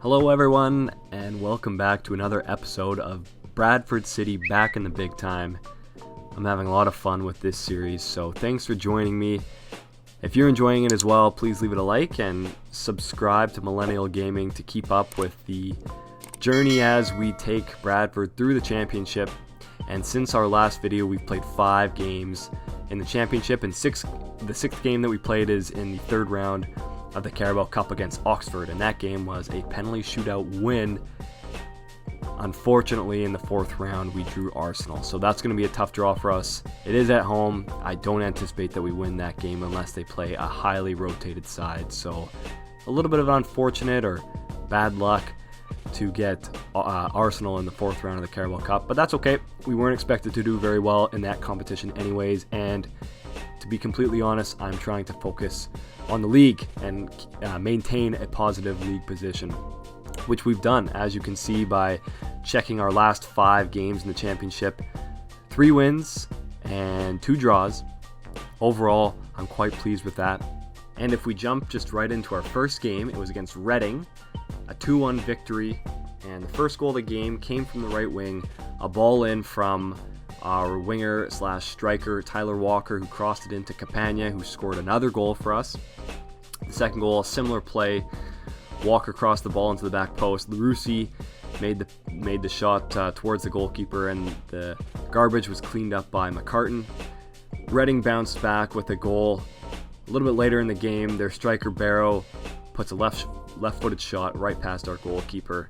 Hello everyone, and welcome back to another episode of Bradford City back in the big time. I'm having a lot of fun with this series, so thanks for joining me. If you're enjoying it as well, please leave it a like and subscribe to Millennial Gaming to keep up with the journey as we take Bradford through the championship. And since our last video, we've played 5 games in the championship, and the sixth game that we played is in the third round of the Carabao Cup against Oxford, and that game was a penalty shootout win. Unfortunately, in the fourth round, we drew Arsenal, so that's going to be a tough draw for us. It is at home. I don't anticipate that we win that game unless they play a highly rotated side, so a little bit of unfortunate or bad luck to get Arsenal in the fourth round of the Carabao Cup, but that's okay. We weren't expected to do very well in that competition anyways, and to be completely honest, I'm trying to focus on the league and maintain a positive league position, which we've done, as you can see by checking our last 5 games in the championship. 3 wins and 2 draws. Overall, I'm quite pleased with that. And if we jump just right into our first game, it was against Reading, a 2-1 victory, and the first goal of the game came from the right wing, a ball in from our winger slash striker Tyler Walker, who crossed it into Campagna, who scored another goal for us. The second goal, a similar play. Walker crossed the ball into the back post. Larousse made the shot towards the goalkeeper, and the garbage was cleaned up by McCartan. Reading bounced back with a goal. A little bit later in the game, their striker Barrow puts a left-footed shot right past our goalkeeper,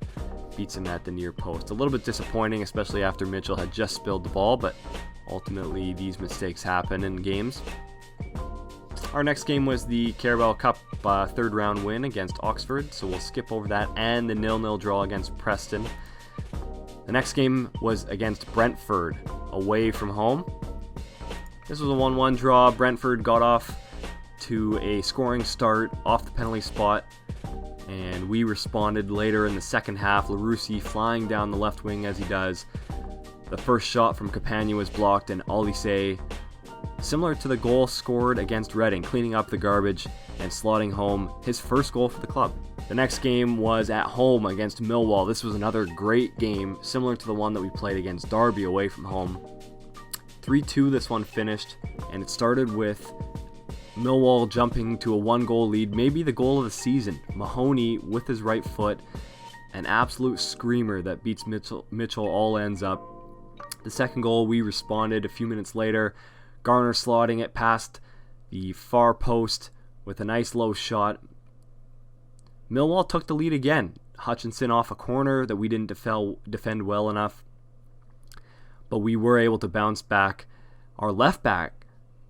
beats him at the near post. A little bit disappointing, especially after Mitchell had just spilled the ball, but ultimately these mistakes happen in games. Our next game was the Carabao Cup third round win against Oxford, so we'll skip over that, and the 0-0 draw against Preston. The next game was against Brentford, away from home. This was a 1-1 draw. Brentford got off to a scoring start off the penalty spot, and we responded later in the second half. Larousse flying down the left wing as he does. The first shot from Campagna was blocked, and Olise, similar to the goal scored against Reading, cleaning up the garbage and slotting home his first goal for the club. The next game was at home against Millwall. This was another great game, similar to the one that we played against Derby away from home. 3-2 this one finished, and it started with Millwall jumping to a 1-goal lead, maybe the goal of the season. Mahoney with his right foot, an absolute screamer that beats Mitchell all ends up. The second goal, we responded a few minutes later. Garner slotting it past the far post with a nice low shot. Millwall took the lead again. Hutchinson off a corner that we didn't defend well enough, but we were able to bounce back. Our left back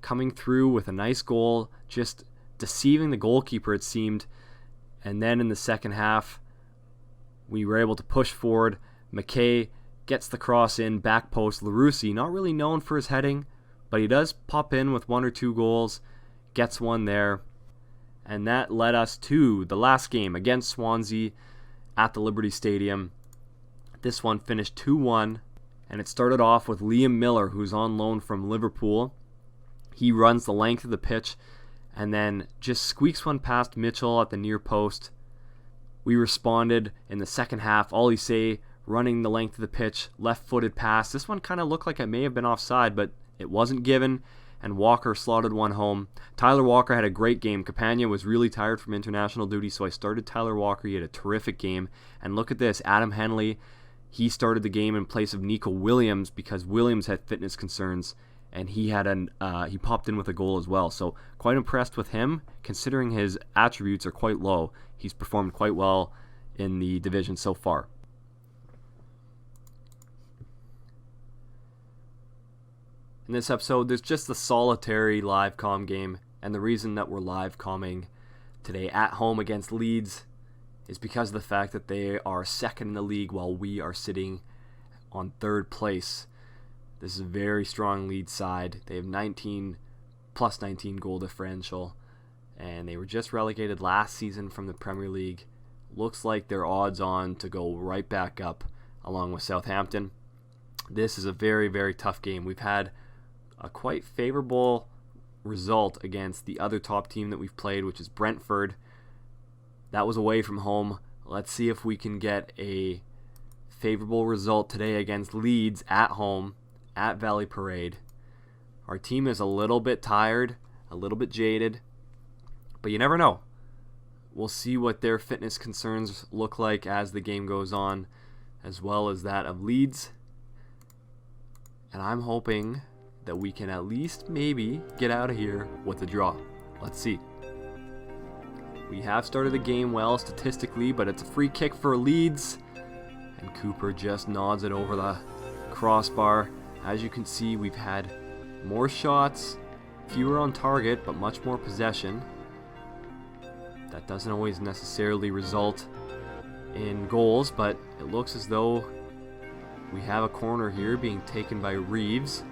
coming through with a nice goal, just deceiving the goalkeeper, it seemed. And then in the second half, we were able to push forward. McKay gets the cross in, back post. Larousse, not really known for his heading, but he does pop in with 1 or 2 goals, gets one there. And that led us to the last game against Swansea at the Liberty Stadium. This one finished 2-1, and it started off with Liam Miller, who's on loan from Liverpool. He runs the length of the pitch and then just squeaks one past Mitchell at the near post. We responded in the second half. Olise running the length of the pitch, left-footed pass. This one kind of looked like it may have been offside, but it wasn't given, and Walker slotted one home. Tyler Walker had a great game. Campagna was really tired from international duty, so I started Tyler Walker. He had a terrific game. And look at this, Adam Henley, he started the game in place of Nico Williams because Williams had fitness concerns, and he popped in with a goal as well. So quite impressed with him, considering his attributes are quite low. He's performed quite well in the division so far. In this episode, there's just the solitary live comm game, and the reason that we're live comming today at home against Leeds is because of the fact that they are second in the league while we are sitting on third place. This is a very strong Leeds side. They have plus 19 goal differential, and they were just relegated last season from the Premier League. Looks like they're odds on to go right back up along with Southampton. This is a very, very tough game. We've had a quite favorable result against the other top team that we've played, which is Brentford. That was away from home. Let's see if we can get a favorable result today against Leeds at home at Valley Parade. Our team is a little bit tired, a little bit jaded, but you never know. We'll see what their fitness concerns look like as the game goes on, as well as that of Leeds. And I'm hoping that we can at least maybe get out of here with a draw. Let's see. We have started the game well statistically, but it's a free kick for Leeds. And Cooper just nods it over the crossbar. As you can see, we've had more shots, fewer on target, but much more possession. That doesn't always necessarily result in goals, but it looks as though we have a corner here being taken by Reeves.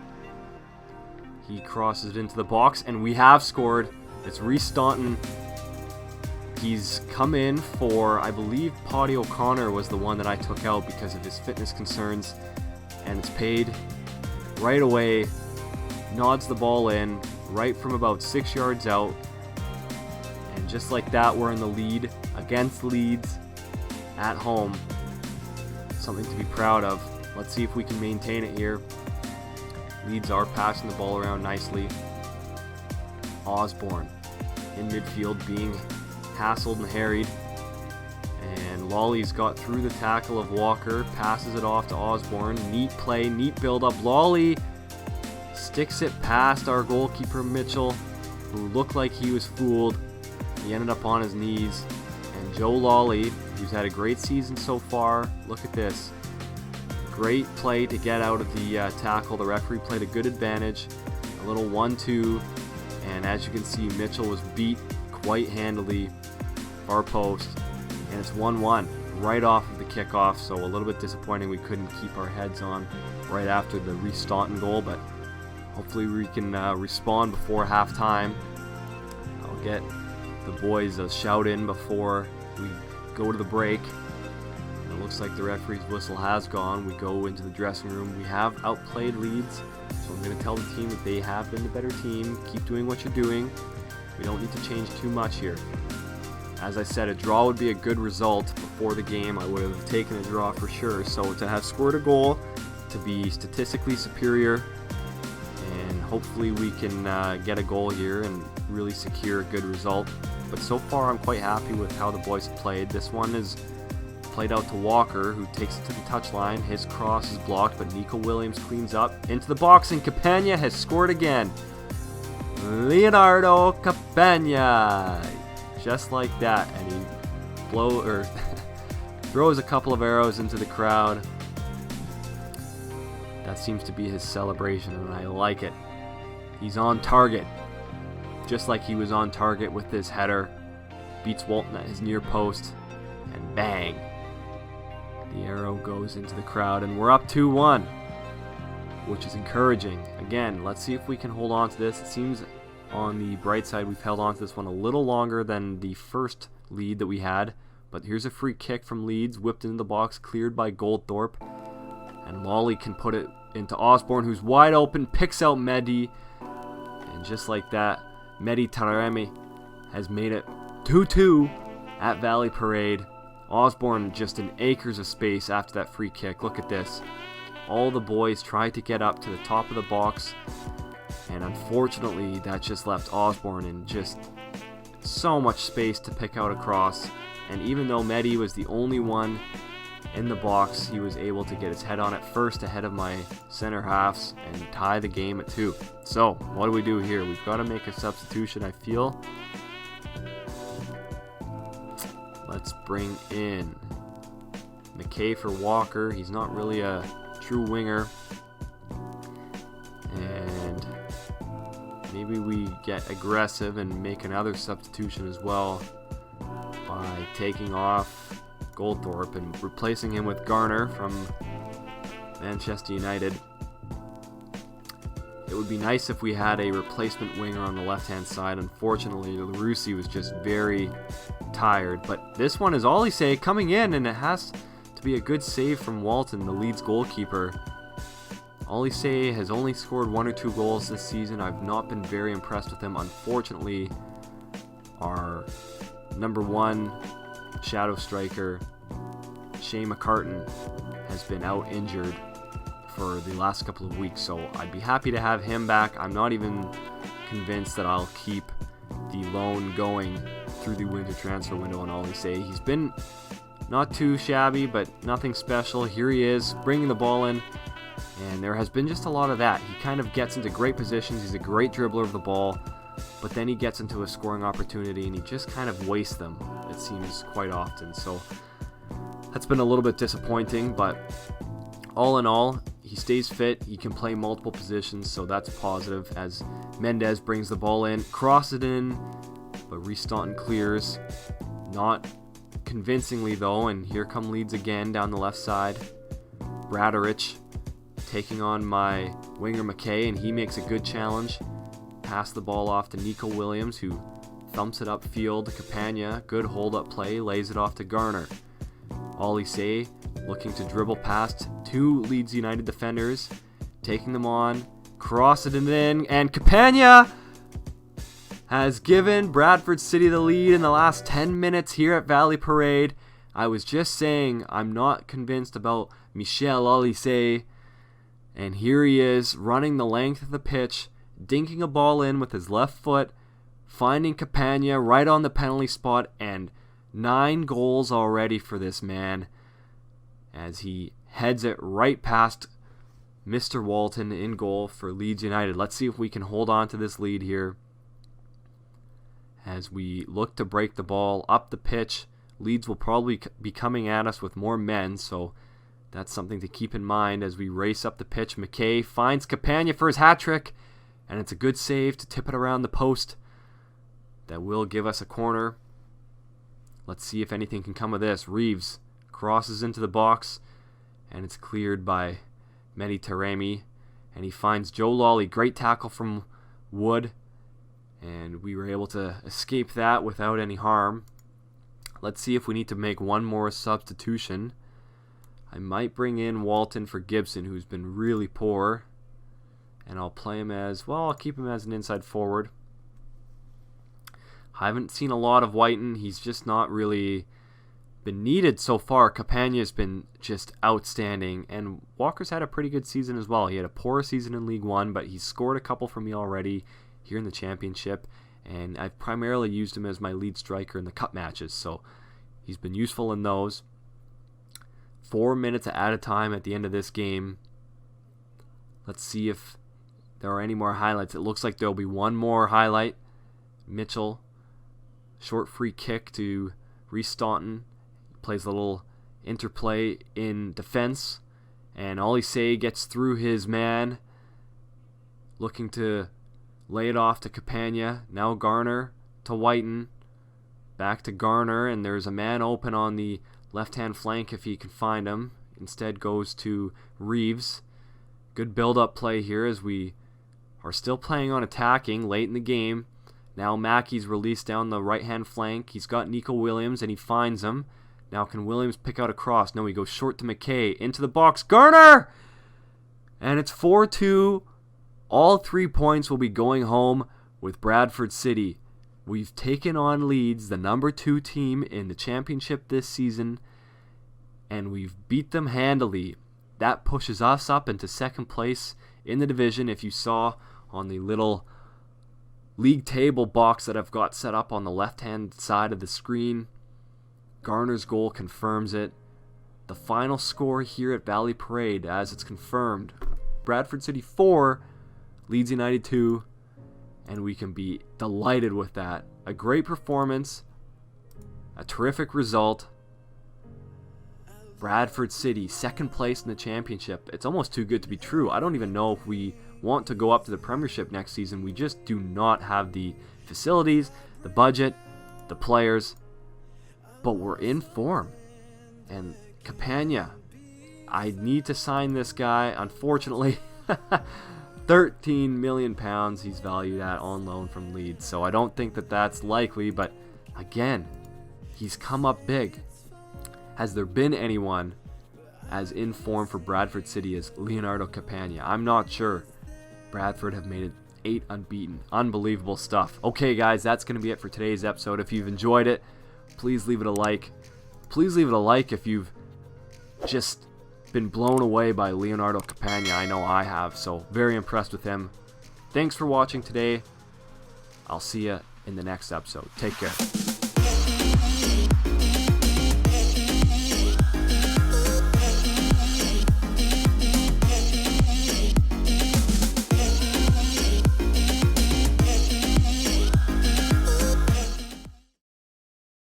He crosses it into the box, and we have scored. It's Rhys Staunton. He's come in for, I believe, Paddy O'Connor was the one that I took out because of his fitness concerns, and it's paid right away. Nods the ball in right from about 6 yards out, and just like that, we're in the lead against Leeds at home. Something to be proud of. Let's see if we can maintain it here. Leeds are passing the ball around nicely. Osborne in midfield being hassled and harried. And Lawley's got through the tackle of Walker, passes it off to Osborne. Neat play, neat build up. Lawley sticks it past our goalkeeper Mitchell, who looked like he was fooled. He ended up on his knees. And Joe Lawley, who's had a great season so far, look at this. Great play to get out of the tackle. The referee played a good advantage. A little 1-2. And as you can see, Mitchell was beat quite handily, far post. And it's 1-1 right off of the kickoff. So a little bit disappointing we couldn't keep our heads on right after the Rhys Staunton goal. But hopefully we can respond before halftime. I'll get the boys a shout in before we go to the break. It looks like the referee's whistle has gone. We go into the dressing room. We have outplayed Leeds, so I'm going to tell the team that they have been the better team. Keep doing what you're doing. We don't need to change too much here. As I said, a draw would be a good result before the game. I would have taken a draw for sure. So to have scored a goal, to be statistically superior, and hopefully we can get a goal here and really secure a good result. But so far I'm quite happy with how the boys have played. This one is played out to Walker, who takes it to the touchline. His cross is blocked, but Nico Williams cleans up into the box, and Campagna has scored again. Leonardo Campagna, just like that, and he throws a couple of arrows into the crowd. That seems to be his celebration, and I like it. He's on target, just like he was on target with this header. Beats Walton at his near post, and bang. The arrow goes into the crowd, and we're up 2-1, which is encouraging. Again, let's see if we can hold on to this. It seems on the bright side we've held on to this one a little longer than the first lead that we had. But here's a free kick from Leeds, whipped into the box, cleared by Goldthorpe. And Lawley can put it into Osborne, who's wide open, picks out Mehdi. And just like that, Mehdi Taremi has made it 2-2 at Valley Parade. Osborne just in acres of space after that free kick. Look at this. All the boys tried to get up to the top of the box, and unfortunately that just left Osborne in just so much space to pick out across. And even though Mehdi was the only one in the box, he was able to get his head on it first ahead of my center halves and tie the game at 2. So what do we do here? We've got to make a substitution, I feel. Let's bring in McKay for Walker. He's not really a true winger. And maybe we get aggressive and make another substitution as well by taking off Goldthorpe and replacing him with Garner from Manchester United. It would be nice if we had a replacement winger on the left-hand side. Unfortunately, Larousse was just very tired. But this one is Olise coming in, and it has to be a good save from Walton, the Leeds goalkeeper. Olise has only scored 1 or 2 goals this season. I've not been very impressed with him. Unfortunately, our number one shadow striker Shane McCartan has been out injured for the last couple of weeks, so I'd be happy to have him back. I'm not even convinced that I'll keep the loan going through the winter transfer window on Ollie Say. He's been not too shabby, but nothing special. Here he is, bringing the ball in, and there has been just a lot of that. He kind of gets into great positions. He's a great dribbler of the ball, but then he gets into a scoring opportunity, and he just kind of wastes them, it seems, quite often. So that's been a little bit disappointing, but all in all, he stays fit. He can play multiple positions, so that's positive as Mendez brings the ball in, crosses it in, but Staunton clears. Not convincingly, though, and here come Leeds again down the left side. Bradarich taking on my winger McKay, and he makes a good challenge. Pass the ball off to Nico Williams, who thumps it upfield. Campagna, good hold-up play, lays it off to Garner. Ollie Say looking to dribble past two Leeds United defenders, taking them on, cross it in, and Campagna has given Bradford City the lead in the last 10 minutes here at Valley Parade. I was just saying I'm not convinced about Michel Ollie Say, and here he is running the length of the pitch, dinking a ball in with his left foot, finding Campagna right on the penalty spot, and 9 goals already for this man as he heads it right past Mr. Walton in goal for Leeds United. Let's see if we can hold on to this lead here as we look to break the ball up the pitch. Leeds will probably be coming at us with more men, so that's something to keep in mind as we race up the pitch. McKay finds Campagna for his hat-trick, and it's a good save to tip it around the post. That will give us a corner. Let's see if anything can come of this. Reeves crosses into the box, and it's cleared by Mehdi Taremi, and he finds Joe Lawley. Great tackle from Wood, and we were able to escape that without any harm. Let's see if we need to make one more substitution. I might bring in Walton for Gibson, who's been really poor, and I'll play him as, well, I'll keep him as an inside forward. I haven't seen a lot of Whiten. He's just not really been needed so far. Campagna's been just outstanding, and Walker's had a pretty good season as well. He had a poor season in League One, but he's scored a couple for me already here in the Championship, and I've primarily used him as my lead striker in the cup matches, so he's been useful in those. 4 minutes at a time at the end of this game. Let's see if there are any more highlights. It looks like there'll be one more highlight. Mitchell, short free kick to Staunton. Plays a little interplay in defense, and Ollie Say gets through his man, looking to lay it off to Campagna. Now Garner to Whiten, back to Garner, and there's a man open on the left-hand flank if he can find him. Instead goes to Reeves. Good build-up play here as we are still playing on attacking late in the game. Now Mackey's released down the right-hand flank. He's got Nico Williams, and he finds him. Now can Williams pick out a cross? No, he goes short to McKay. Into the box. Garner! And it's 4-2. All 3 points will be going home with Bradford City. We've taken on Leeds, the number 2 team in the Championship this season, and we've beat them handily. That pushes us up into second place in the division. If you saw on the little league table box that I've got set up on the left-hand side of the screen, Garner's goal confirms it. The final score here at Valley Parade, as it's confirmed, Bradford City 4, Leeds United 2, and we can be delighted with that. A great performance, a terrific result. Bradford City, second place in the Championship. It's almost too good to be true. I don't even know if we want to go up to the Premiership next season. We just do not have the facilities, the budget, the players, but we're in form. And Campagna, I need to sign this guy. Unfortunately, 13 million pounds he's valued at on loan from Leeds, so I don't think that that's likely, but again, he's come up big. Has there been anyone as in form for Bradford City as Leonardo Campagna? I'm not sure. Bradford have made it 8 unbeaten. Unbelievable stuff. Okay, guys, that's going to be it for today's episode. If you've enjoyed it, Please leave it a like. Please leave it a like if you've just been blown away by Leonardo Campagna. I know I have, so very impressed with him. Thanks for watching today. I'll see you in the next episode. Take care.